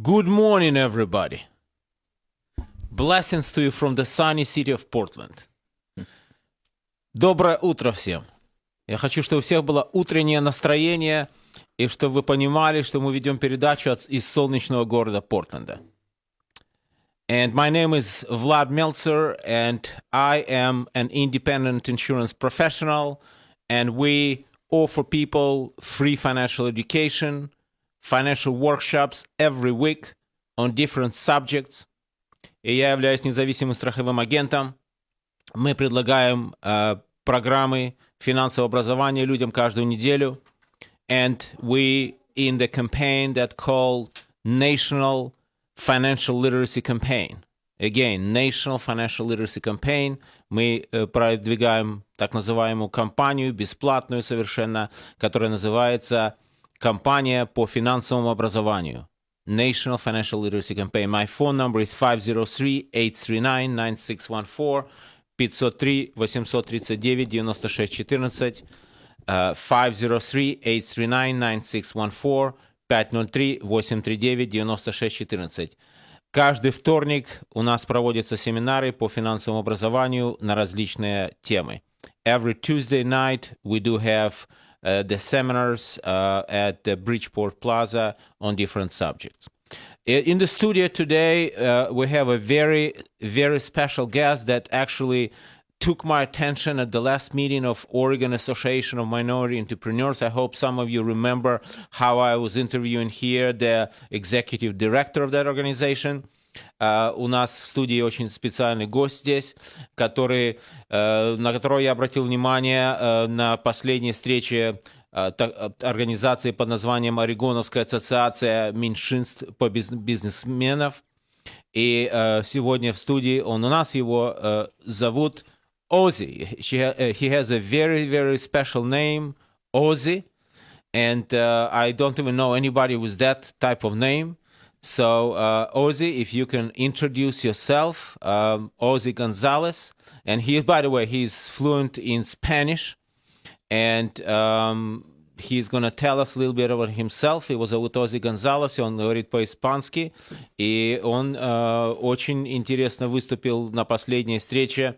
Good morning, everybody. Blessings to you from the sunny city of Portland. Доброе утро всем. Я хочу, чтобы у всех было утреннее настроение, и чтобы вы понимали, что мы ведем передачу из солнечного города Портленда. And my name is Vlad Meltzer, and I am an independent insurance professional, and we offer people free financial education, financial workshops every week on different subjects. И я являюсь независимым страховым агентом. Мы предлагаем программы финансового образования людям каждую неделю. And we in the campaign that called National Financial Literacy Campaign. Again, National Financial Literacy Campaign. Мы продвигаем так называемую кампанию, бесплатную совершенно, которая называется «Кампания по финансовому образованию». National Financial Literacy Campaign. My phone number is 503-839-9614, 503-839-9614, 503-839-9614, 503-839-9614. Каждый вторник у нас проводятся семинары по финансовому образованию на различные темы. Every Tuesday night we do have the seminars at the Bridgeport Plaza on different subjects. In the studio today, we have a very, very special guest that actually took my attention at the last meeting of Oregon Association of Minority Entrepreneurs. I hope some of you remember how I was interviewing here the executive director of that organization. У нас в студии очень специальный гость здесь, на которого я обратил внимание на последней встрече организации под названием Орегоновская ассоциация меньшинств по бизнесменов. И сегодня в студии у нас его зовут Ozzie. He has a very, very special name, Ozzie, and I don't even know anybody with that type of name. So, Ozzie, if you can introduce yourself, Ozzie Gonzalez, and he, by the way, he's fluent in Spanish, and he's going to tell us a little bit about himself. Его зовут Ozzie Gonzalez, он говорит по-испански, и он очень интересно выступил на последней встрече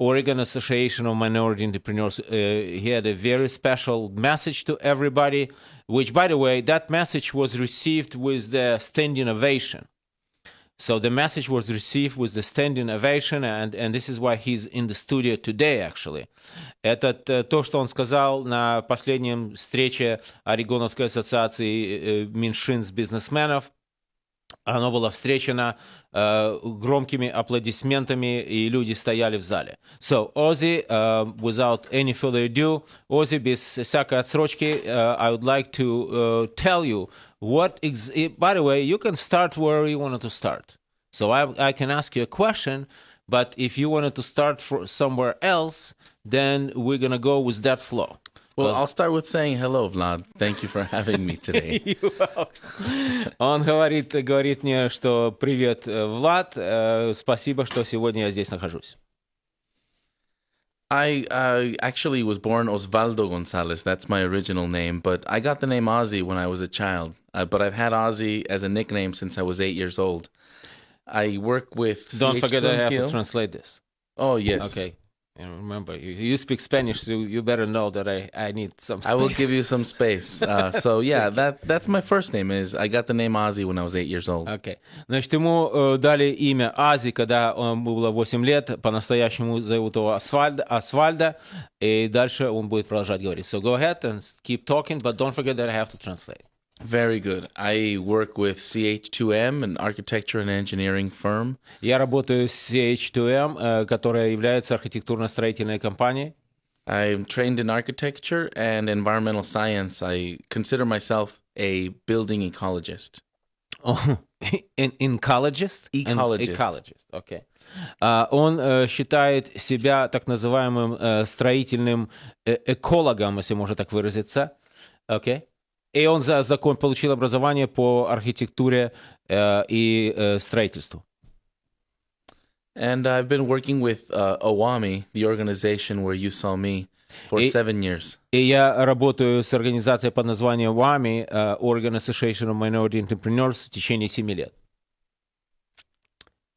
Oregon Association of Minority Entrepreneurs. He had a very special message to everybody, which, by the way, that message was received with the standing ovation. So the message was received with the standing ovation, and this is why he's in the studio today, actually. Это то, что он сказал на последнем встрече Орегоновской ассоциации меньшинств бизнесменов. Оно было встречено громкими аплодисментами, и люди стояли в зале. So, Ozzie, without any further ado, Ozzie, без всякой отсрочки, I would like to tell you what... By the way, you can start where you wanted to start. So I can ask you a question, but if you wanted to start somewhere else, then we're going to go with that flow. Well, I'll start with saying hello, Vlad. Thank you for having me today. Он говорит мне, что привет, Влад, спасибо, что сегодня я здесь нахожусь. I actually was born Osvaldo Gonzalez. That's my original name, but I got the name Ozzie when I was a child. But I've had Ozzie as a nickname since I was 8 years old. I work with Don't forget that I have to translate this. Oh, yes. Okay. And remember, you speak Spanish, so you better know that I need some space. I will give you some space. So, yeah, that's my first name. I got the name Ozzie when I was 8 years old. Okay. Значит, ему дали имя Ozzie, когда ему было 8 лет. По-настоящему зовут его Освальдо. И дальше он будет продолжать говорить. So go ahead and keep talking, but don't forget that I have to translate. Very good. I work with CH2M, an architecture and engineering firm. Я работаю с CH2M, которая является архитектурно-строительной компанией. I'm trained in architecture and environmental science. I consider myself a building ecologist. Oh, an ecologist? Ecologist. Ecologist, okay. Он считает себя так называемым строительным экологом, если можно так выразиться. Okay. И он получил образование по архитектуре и строительству. And I've been working with OWAMI, the organization where you saw me, for И- 7 years. И я работаю с организацией под названием WAMI, Oregon Association of Minority Entrepreneurs, в течение 7 лет.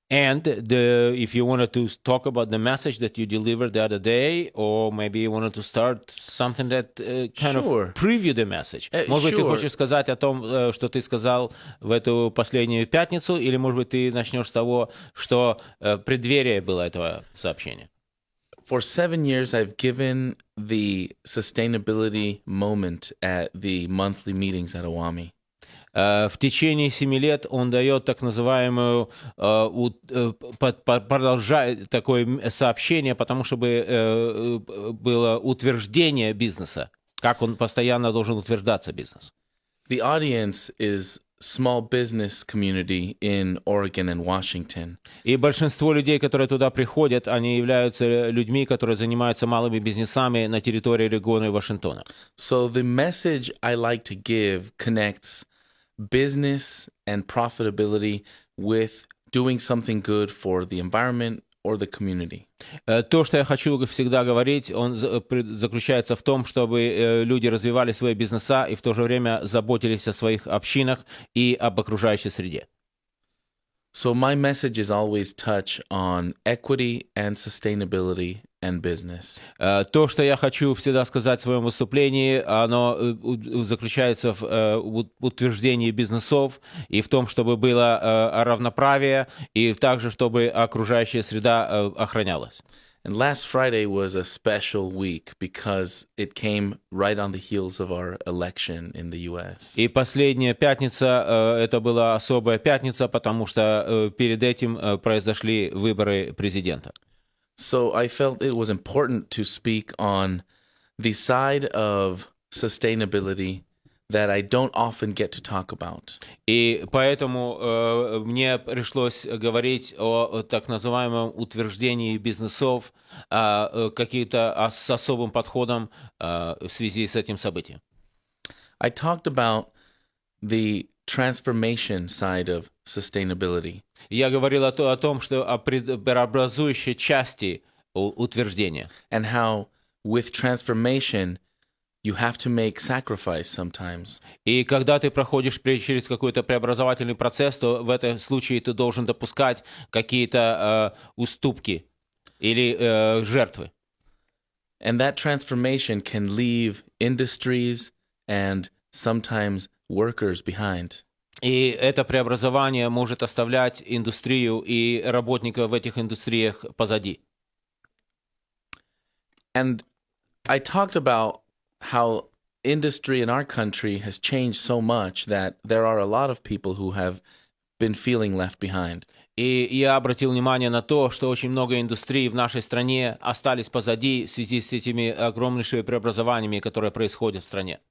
And if you wanted to talk about the message that you delivered the other day, or maybe you wanted to start something that kind Sure. of preview the message. Может быть, ты Sure. хочешь сказать о том, что ты сказал в эту последнюю пятницу, или, может быть, ты начнешь с того, что преддверие было этого сообщения. For 7 years, I've given the sustainability moment at the monthly meetings at Awami. В течение 7 лет он дает так называемую продолжает такое сообщение, потому чтобы было утверждение бизнеса, как он постоянно должен утверждаться бизнес. The audience is small business community in Oregon and Washington. И большинство людей, которые туда приходят, они являются людьми, которые занимаются малыми бизнесами на территории региона Вашингтона. So the message I like to give connects business and profitability with doing something good for the environment or the community. То, что я хочу всегда говорить, он заключается в том, чтобы люди развивали свои бизнеса и в то же время заботились о своих общинах и об окружающей среде. So my message is always touch on equity and sustainability and business. То, что я хочу всегда сказать в своем выступлении, оно заключается в утверждении бизнесов и в том, чтобы было равноправие, и также, чтобы окружающая среда охранялась. And last Friday was a special week because it came right on the heels of our election in the US. И последняя пятница, это была особая пятница, потому что перед этим произошли выборы президента. So I felt it was important to speak on the side of sustainability that I don't often get to talk about. И поэтому мне пришлось говорить о так называемом утверждении бизнесов, какие-то с особым подходом в связи с этим событием. I talked about the transformation side of sustainability. Я говорил о том, что о преобразующей части утверждения. And how with transformation you have to make sacrifice sometimes. И когда ты проходишь через какой-то преобразовательный процесс, то в этом случае ты должен допускать какие-то уступки или жертвы. And that transformation can leave industries and sometimes workers behind. И это преобразование может оставлять индустрию и работников в этих индустриях позади. And I talked about how industry in our country has changed so much that there are a lot of people who have been feeling left behind. И я обратил внимание на то, что очень много индустрий в нашей стране остались позади в связи с этими огромнейшими преобразованиями, которые происходят в стране.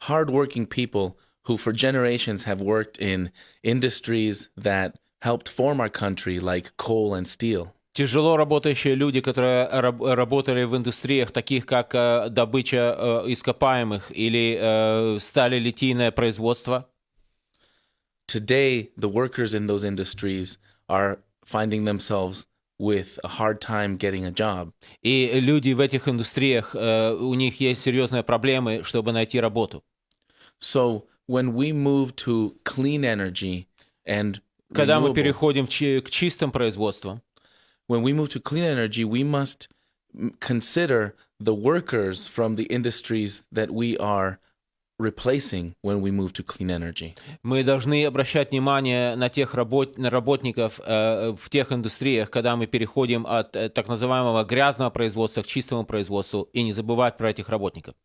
Hardworking people who for generations have worked in industries that helped form our country, like coal and steel. Тяжело работающие люди, которые работали в индустриях, таких как добыча ископаемых или сталелитейное производство. Today, the workers in those industries are finding themselves with a hard time getting a job. И люди в этих индустриях, у них есть серьезные проблемы, чтобы найти работу. So when we move to clean energy and Когда мы renewable, переходим к чистым производствам, when we move to clean energy, we must consider the workers from the industries that we are replacing when we move to clean energy. мы должны обращать внимание на тех работников в тех индустриях, когда мы переходим от так называемого грязного производства к чистому производству, и не забывать про этих работников.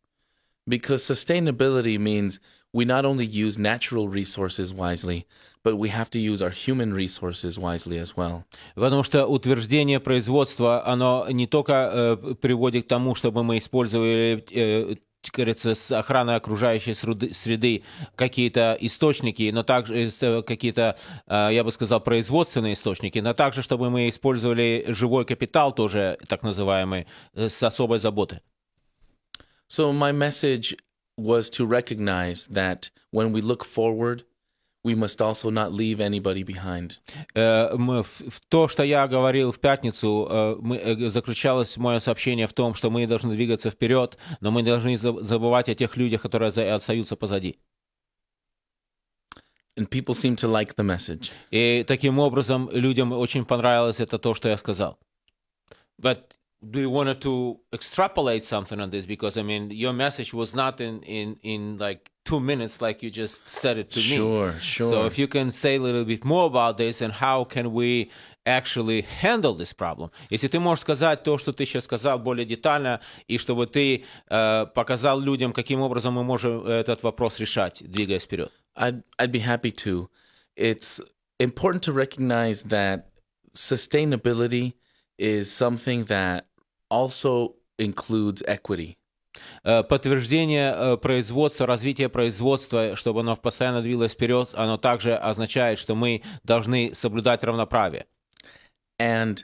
Because sustainability means we not only use natural resources wisely, but we have to use our human resources wisely as well. Потому что утверждение производства, оно не только приводит к тому, чтобы мы использовали, как говорится, с охраной окружающей среды какие-то источники, но также какие-то, я бы сказал, производственные источники, но также, чтобы мы использовали живой капитал тоже, так называемый, с особой заботой. So my message was to recognize that when we look forward, we must also not leave anybody behind. То, что я говорил в пятницу, заключалось мое сообщение в том, что мы должны двигаться вперед, но мы не должны забывать о тех людях, которые остаются позади. And people seem to like the message. И таким образом людям очень понравилось это то, что я сказал. But do you want to extrapolate something on this? Because I mean, your message was not in like 2 minutes, like you just said it to me. Sure. So if you can say a little bit more about this and how can we actually handle this problem? Если ты можешь сказать то, что ты сейчас сказал, более детально, и чтобы ты показал людям, каким образом мы можем этот вопрос решать, двигаясь вперед. I'd be happy to. It's important to recognize that sustainability is something that also includes equity. Подтверждение производства, развитие производства, чтобы оно постоянно двигалось вперед, оно также означает, что мы должны соблюдать равноправие. And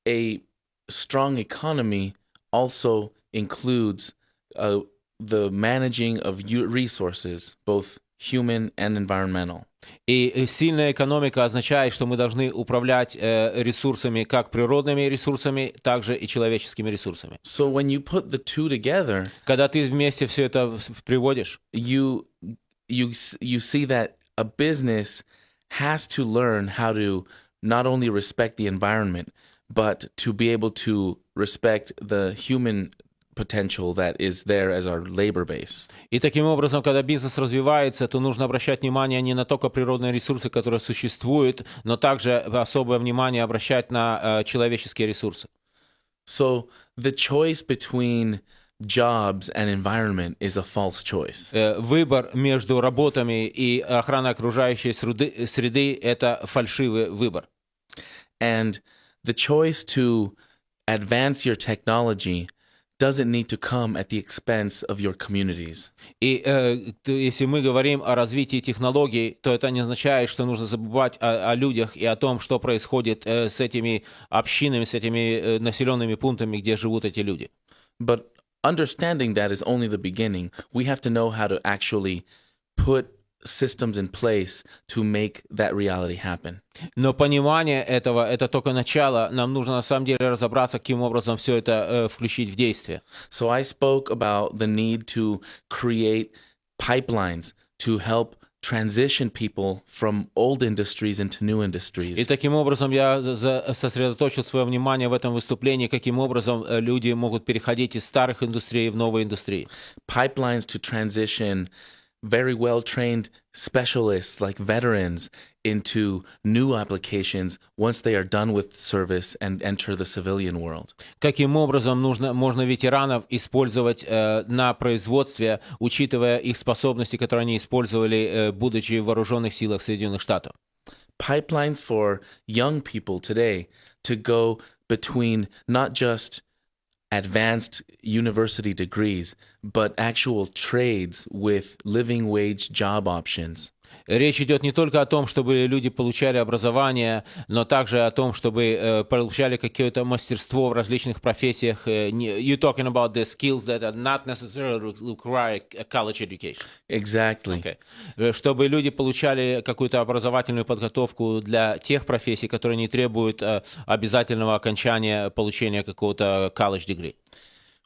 a strong economy also includes the managing of resources, both human and environmental. И сильная экономика означает, что мы должны управлять ресурсами, как природными ресурсами, также и человеческими ресурсами. So when you put the two together, когда ты вместе все это приводишь, you see that a business has to learn how to not only respect the environment, but to be able to respect the human potential that is there as our labor base. И таким образом, когда бизнес развивается, то нужно обращать внимание не на только природные ресурсы, которые существуют, но также особое внимание обращать на человеческие ресурсы. So the choice between jobs and environment is a false choice. Выбор между работами и охраной окружающей среды – это фальшивый выбор. And the choice to advance your technology doesn't need to come at the expense of your communities. И если мы говорим о развитии технологий, то это не означает, что нужно забывать о людях и о том, что происходит с этими общинами, с этими населенными пунктами, где живут эти люди. But understanding that is only the beginning. We have to know how to actually put systems in place to make that reality happen. Но понимание этого – это только начало. Нам нужно на самом деле разобраться, каким образом все это включить в действие. So I spoke about the need to create pipelines to help transition people from old industries into new industries. И таким образом я сосредоточил свое внимание в этом выступлении, каким образом люди могут переходить из старых индустрий в новые индустрии. Pipelines to transition very well-trained specialists like veterans into new applications once they are done with service and enter the civilian world. Каким образом можно ветеранов использовать на производстве, учитывая их способности, которые они использовали, будучи в вооруженных силах Соединенных Штатов? Pipelines for young people today to go between not just advanced university degrees, but actual trades with living wage job options. Речь идет не только о том, чтобы люди получали образование, но также о том, чтобы получали какое-то мастерство в различных профессиях. You're talking about the skills that are not necessarily require a college education. Exactly. Okay. Чтобы люди получали какую-то образовательную подготовку для тех профессий, которые не требуют обязательного окончания получения какого-то college degree.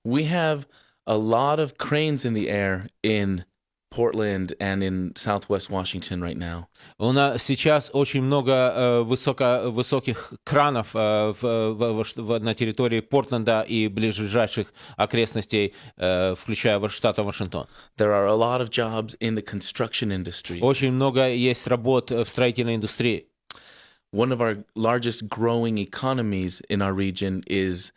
We have a lot of cranes in the air in Portland and in Southwest Washington right now. У нас сейчас очень много высоких кранов на территории Портленда и ближайших окрестностей, включая штат Вашингтон. There are a lot of jobs in the construction industry. Очень много есть работ в строительной индустрии. One of our largest growing economies in our region is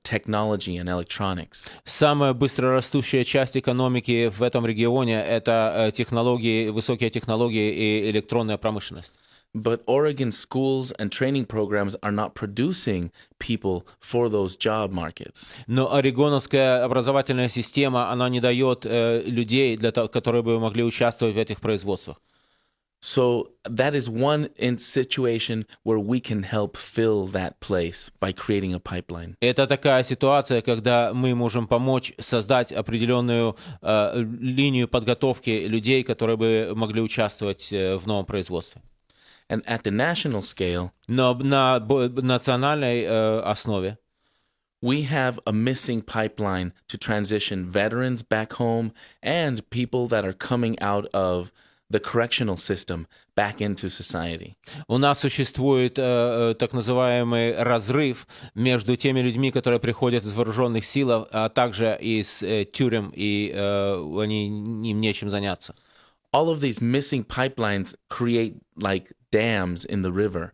technology and electronics. Самая быстрорастущая часть экономики в этом регионе – это технологии, высокие технологии и электронная промышленность. But Oregon schools and training programs are not producing people for those job markets. Но орегоновская образовательная система, она не дает людей, которые бы могли участвовать в этих производствах. So that is one situation where we can help fill that place by creating a pipeline. Это такая ситуация, когда мы можем помочь создать определенную линию подготовки людей, которые бы могли участвовать в новом производстве. And at the national scale, Но на национальной основе we have a missing pipeline to transition veterans back home and people that are coming out of the correctional system back into society. у нас существует так называемый разрыв между теми людьми, которые приходят из вооруженных сил, а также из тюрем, и им нечем заняться. All of these missing pipelines create like dams in the river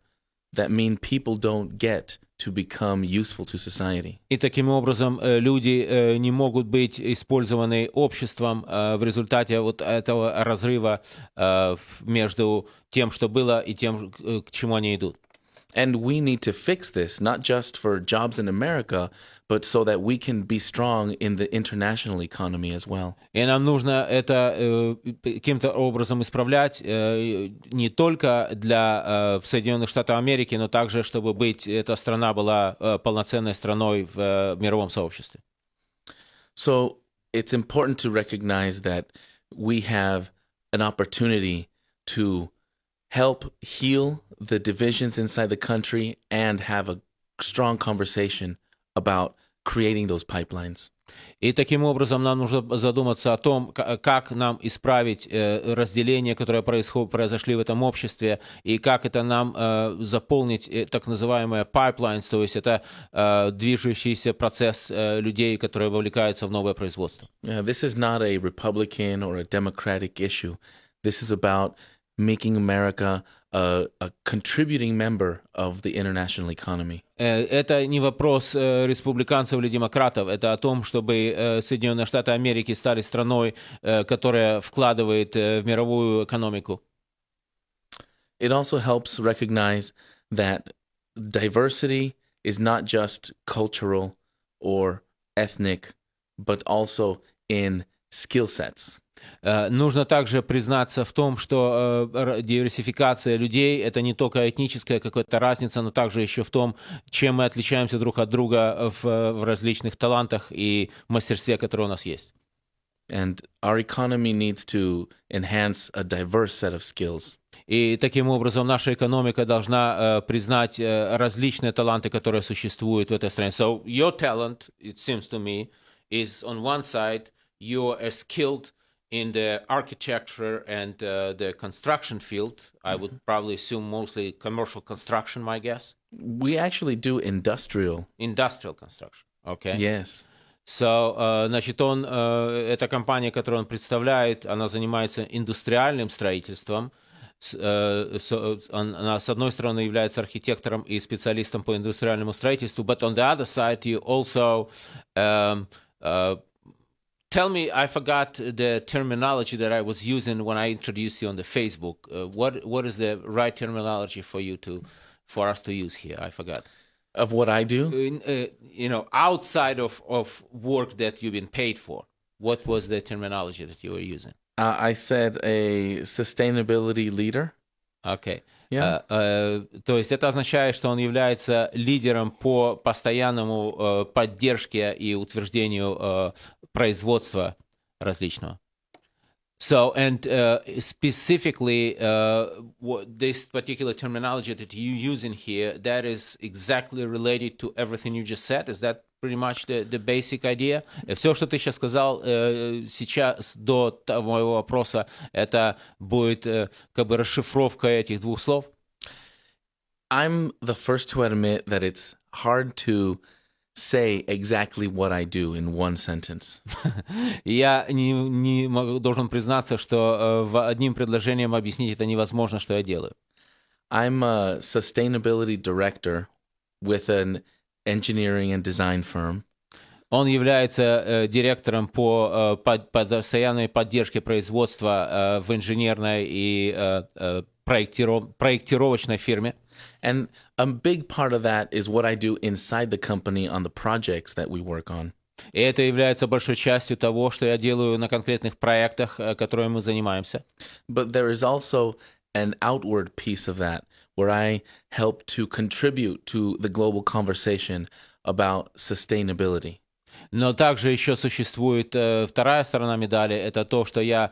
that mean people don't get to become useful to society. И таким образом люди не могут быть использованы обществом в результате вот этого разрыва между тем, что было, и тем, к чему они идут. And we need to fix this, not just for jobs in America, but so that we can be strong in the international economy as well. И нам нужно это каким-то образом исправлять не только для Соединенных Штатов Америки, но также, чтобы эта страна была полноценной страной в мировом сообществе. So it's important to recognize that we have an opportunity to help heal the divisions inside the country and have a strong conversation about creating those pipelines. И таким образом нам нужно задуматься о том, как нам исправить разделения, которые произошли в этом обществе, и как это нам заполнить так называемые pipelines, то есть это движущийся процесс людей, которые вовлекаются в новое производство. This is not a Republican or a Democratic issue. This is about making America a contributing member of the international economy. Это не вопрос республиканцев или демократов, это о том, чтобы Соединенные Штаты Америки стали страной, которая вкладывает в мировую экономику. It also helps recognize that diversity is not just cultural or ethnic, but also in skill sets. Нужно также признаться в том, что диверсификация людей — это не только этническая какая-то разница, но также еще в том, чем мы отличаемся друг от друга в различных талантах и мастерстве, которое у нас есть. And our economy needs to enhance a diverse set of skills. И таким образом наша экономика должна признать различные таланты, которые существуют в этой стране. So your talent, it seems to me, is on one side you are skilled in the architecture and the construction field. I would probably assume mostly commercial construction, my guess. We actually do industrial. Industrial construction, okay. Yes. So, значит, эта компания, которую он представляет, она занимается индустриальным строительством. Она, с одной стороны, является архитектором и специалистом по индустриальному строительству, but on the other side, you also tell me, I forgot the terminology that I was using when I introduced you on the Facebook. What is the right terminology for us to use here? I forgot. Of what I do? Outside of work that you've been paid for. What was the terminology that you were using? I said a sustainability leader. Okay. Yeah. То есть это означает, что он является лидером по постоянному поддержке и утверждению производства различного. So, and specifically, this particular terminology that you're using here, that is exactly related to everything you just said? Is that pretty much the basic idea? Все, что ты сейчас сказал сейчас, до моего вопроса, это будет как бы расшифровка этих двух слов? I'm the first to admit that it's hard to say exactly what I do in one sentence. Я не должен признаться, что одним предложением объяснить это невозможно, что я делаю. I'm a sustainability director with an engineering and design firm. Он является директором по постоянной поддержке производства в инженерной и проектировочной фирме. And a big part of that is what I do inside the company on the projects that we work on. И это является большой частью того, что я делаю на конкретных проектах, которыми мы занимаемся. But there is also an outward piece of that, where I help to contribute to the global conversation about sustainability. Но также еще существует вторая сторона медали. Это то, что я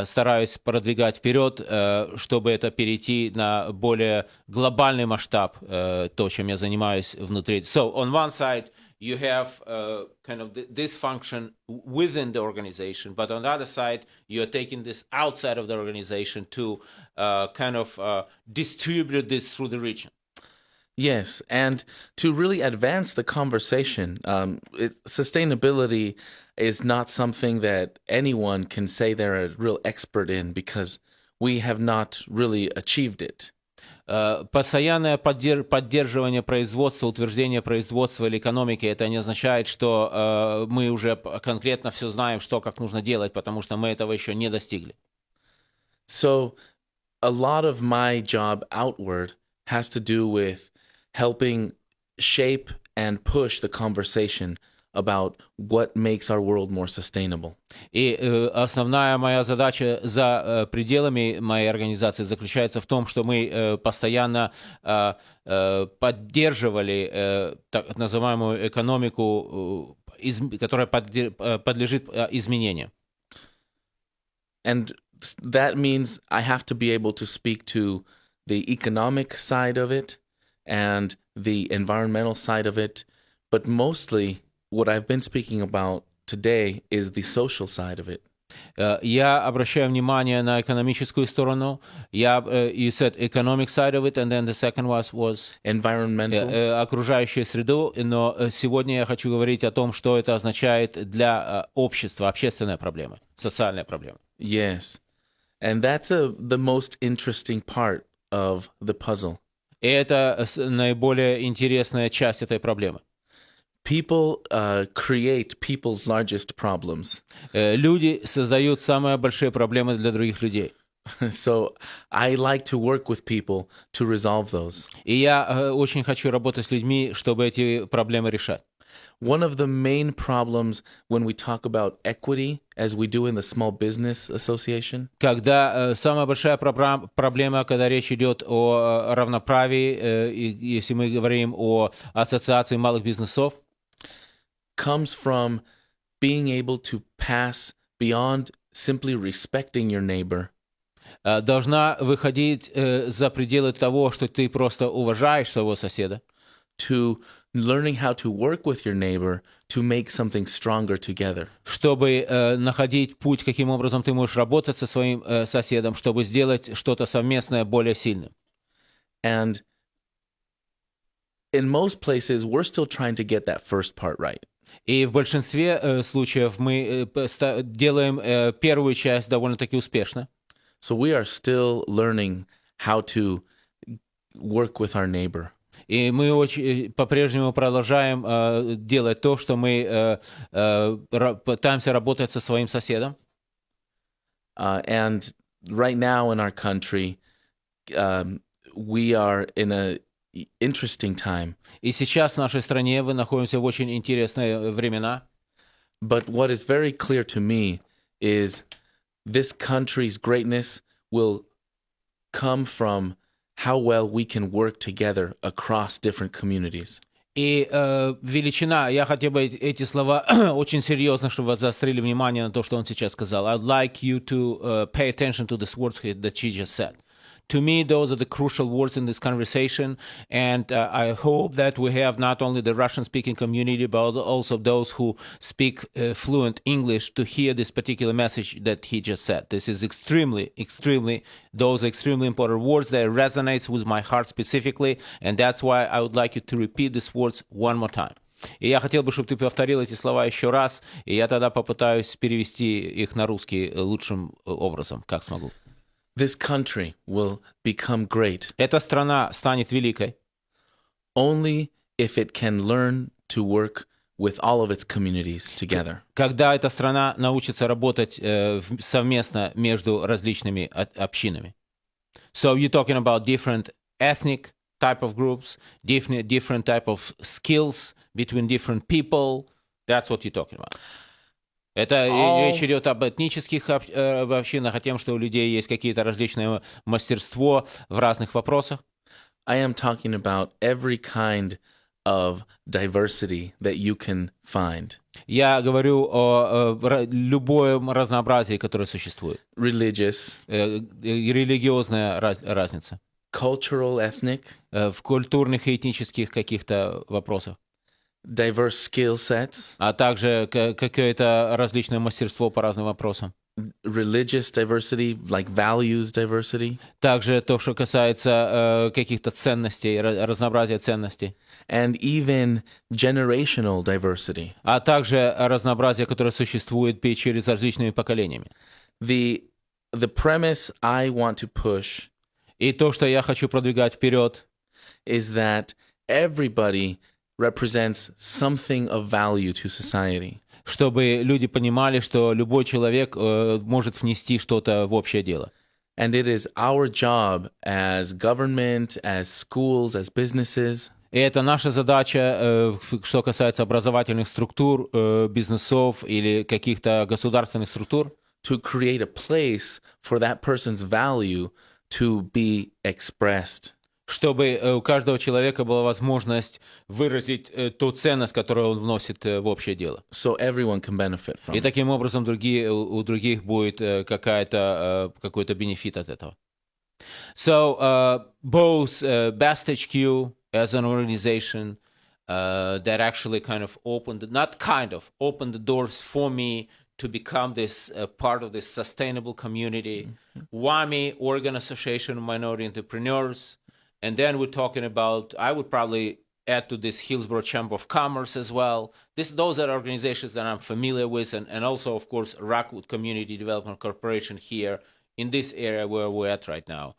стараюсь продвигать вперед, чтобы это перейти на более глобальный масштаб, то, чем я занимаюсь внутри. So, on one side, you have kind of this function within the organization, but on the other side, you are taking this outside of the organization to kind of distribute this through the region. Yes, and to really advance the conversation, sustainability is not something that anyone can say they're a real expert in because we have not really achieved it. Постоянное поддерживание производства, утверждение производства или экономики, это не означает, что мы уже конкретно все знаем, что как нужно делать, потому что мы этого еще не достигли. So, a lot of my job outward has to do with helping shape and push the conversation about what makes our world more sustainable. И основная моя задача за пределами моей организации заключается в том, что мы постоянно поддерживали так называемую экономику, которая подлежит изменениям. And that means I have to be able to speak to the economic side of it and the environmental side of it, but mostly what I've been speaking about today is the social side of it. Я обращаю внимание на экономическую сторону. You said economic side of it, and then the second was Environmental. Окружающую среду. Но сегодня я хочу говорить о том, что это означает для общества, общественная проблема, социальная проблема. Yes. And that's the most interesting part of the puzzle. И это наиболее интересная часть этой проблемы. People create people's largest problems. Люди создают самые большие проблемы для других людей. So I like to work with people to resolve those. И я очень хочу работать с людьми, чтобы эти проблемы решать. One of the main problems when we talk about equity, as we do in the Small Business Association, Когда самая большая проблема, когда речь идет о равноправии, если мы говорим о ассоциации малых бизнесов, comes from being able to pass beyond simply respecting your neighbor должна выходить за пределы того, что ты просто уважаешь своего соседа, to learning how to work with your neighbor to make something stronger together. чтобы находить путь, каким образом ты можешь работать со своим соседом, чтобы сделать что-то совместное более сильным. And in most places, we're still trying to get that first part right. И в большинстве случаев мы делаем первую часть довольно-таки успешно. So we are still learning how to work with our neighbor. И мы по-прежнему продолжаем делать то, что мы пытаемся работать со своим соседом. And right now in our country, we are in a interesting time. И сейчас в нашей стране мы находимся в очень интересные времена. But what is very clear to me is this country's greatness will come from how well we can work together across different communities. И величина, я хотел бы эти слова очень серьезно, чтобы вы заострили внимание на то, что он сейчас сказал. I'd like you to pay attention to these words that she just said. To me, those are the crucial words in this conversation, and I hope that we have not only the Russian-speaking community, but also those who speak fluent English to hear this particular message that he just said. This is those are extremely important words that resonates with my heart specifically, and that's why I would like you to repeat these words one more time. И я хотел бы, чтобы ты повторил эти слова еще раз, и я тогда попытаюсь перевести их на русский лучшим образом, как смогу. This country will become great Эта страна станет великой only if it can learn to work with all of its communities together. когда эта страна научится работать совместно между различными общинами. So you're talking about different ethnic type of groups, different type of skills between different people. That's what you're talking about. Это all речь идет об этнических общинах, о том, что у людей есть какие-то различные мастерство в разных вопросах. I am talking about every kind of diversity that you can find. Я говорю о любом разнообразии, которое существует. Religious, Религиозная разница cultural, ethnic, в культурных и этнических каких-то вопросах, diverse skill sets, а также какое-то различное мастерство по разным вопросам. religious diversity, like values diversity, Также то, что касается каких-то ценностей, разнообразия ценностей, and even generational diversity. а также разнообразие, которое существует через различными поколениями. The premise I want to push И то, что я хочу продвигать вперед, is that everybody represents something of value to society. чтобы люди понимали, что любой человек может внести что-то в общее дело. And it is our job as government, as schools, as businesses И это наша задача, что касается образовательных структур, бизнесов или каких-то государственных структур, to create a place for that person's value to be expressed. чтобы у каждого человека была возможность выразить ту ценность, которую он вносит в общее дело. So everyone can benefit from И it. таким образом у других будет какой-то бенефит от этого. So both Best HQ as an organization that actually opened the doors for me to become this part of this sustainable community. WAMI, Oregon Association of Minority Entrepreneurs. And then we're talking about, I would probably add to this Hillsborough Chamber of Commerce as well. Those are organizations that I'm familiar with, and also, of course, Rockwood Community Development Corporation here in this area where we're at right now.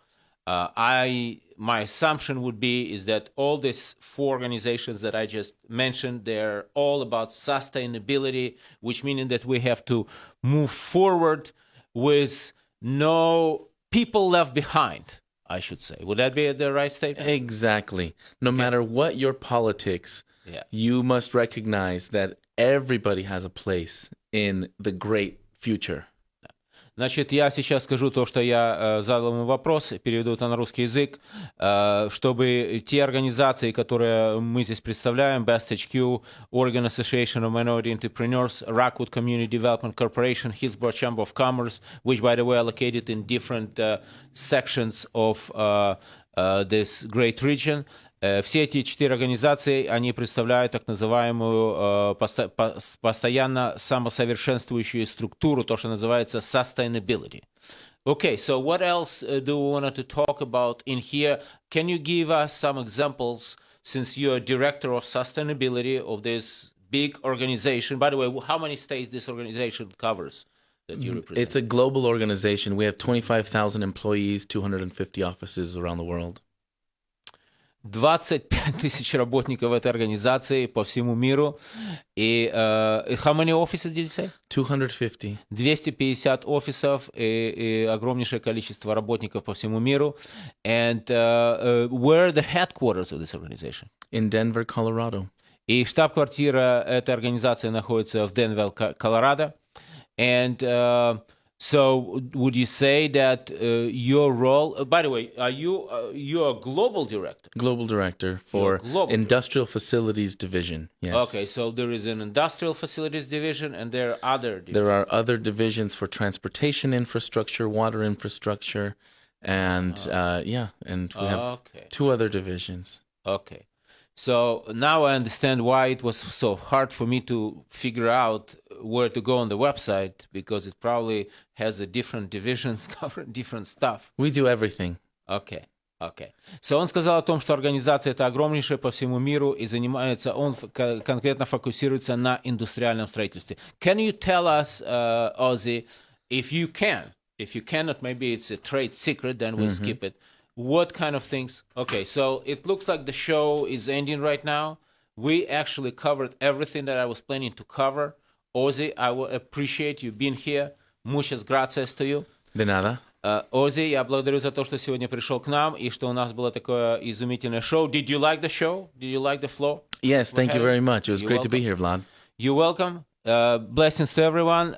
My assumption would be is that all these four organizations that I just mentioned, they're all about sustainability, which meaning that we have to move forward with no people left behind, I should say. Would that be the right statement? Exactly. No matter what your politics, you must recognize that everybody has a place in the great future. Значит, я сейчас скажу то, что я задал ему вопрос, переведу это на русский язык, чтобы те организации, которые мы здесь представляем, Best HQ, Oregon Association of Minority Entrepreneurs, Rockwood Community Development Corporation, Hillsborough Chamber of Commerce, which, by the way, are located in different sections of this great region. Все эти четыре организации, они представляют так называемую постоянно самосовершенствующую структуру, то, что называется sustainability. Okay, so what else do we want to talk about in here? Can you give us some examples, since you're director of sustainability of this big organization? By the way, how many states this organization covers that you represent? It's a global organization. We have 25,000 employees, 250 offices around the world. 25 тысяч работников этой организации по всему миру. И how many offices did you say? 250. 250 офисов и огромнейшее количество работников по всему миру. And where are the headquarters of this organization? In Denver, Colorado. И штаб-квартира этой организации находится в Денвере, Колорадо. And so would you say that your role, by the way, are you a global director? Global director for Industrial Facilities Division. Yes. Okay, so there is an Industrial Facilities Division and there are other divisions. There are other divisions for transportation infrastructure, water infrastructure, and and we have two other divisions. Okay. So now I understand why it was so hard for me to figure out where to go on the website, because it probably has a different divisions covering different stuff. We do everything. Okay. So он сказал о том, что организация это огромнейшая по всему миру и занимается, он конкретно фокусируется на индустриальном строительстве. Can you tell us, Ozzie, if you can? If you cannot, maybe it's a trade secret, then we'll skip it. What kind of things? Okay, so it looks like the show is ending right now. We actually covered everything that I was planning to cover. Ozzie, I will appreciate you being here. Muchas gracias to you. De nada. Ozzie, я благодарю за то, что сегодня пришел к нам и что у нас было такое изумительное шоу. Did you like the show? Did you like the flow? Yes, thank you very much. It was great to be here, Vlad. You're welcome. Blessings to everyone.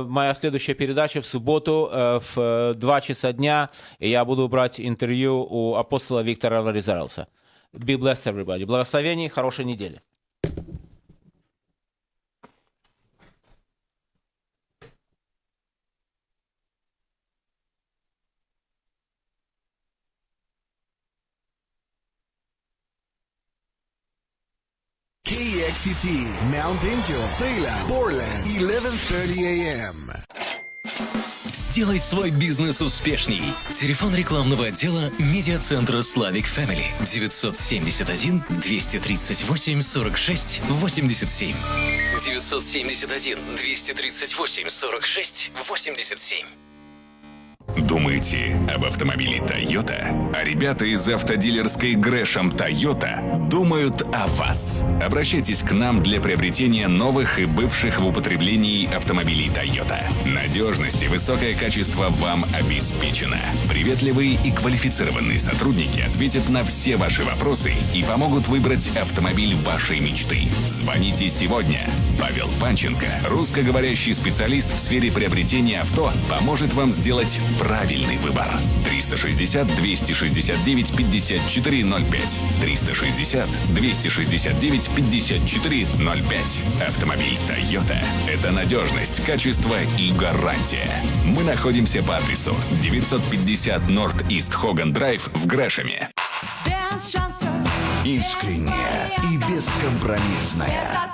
Моя следующая передача в субботу в 2 часа дня, и я буду брать интервью у апостола Виктора Варизарлса. Be blessed, everybody. Благословений, хорошей недели. KXCT, Mount Angel, Salem, Portland, 11:30 a.m. Сделай свой бизнес успешней. Телефон рекламного отдела медиацентра Slavic Family 971 238 46 87. 971 238 46 87. Думаете об автомобиле Toyota? А ребята из автодилерской Gresham Toyota думают о вас. Обращайтесь к нам для приобретения новых и бывших в употреблении автомобилей Toyota. Надежность и высокое качество вам обеспечено. Приветливые и квалифицированные сотрудники ответят на все ваши вопросы и помогут выбрать автомобиль вашей мечты. Звоните сегодня. Павел Панченко, русскоговорящий специалист в сфере приобретения авто, поможет вам сделать правильный выбор. 360-269-5405. 360-269-5405. Автомобиль Toyota – это надежность, качество и гарантия. Мы находимся по адресу 950 North-East Hogan Drive в Грэшеме. Искренняя и бескомпромиссная.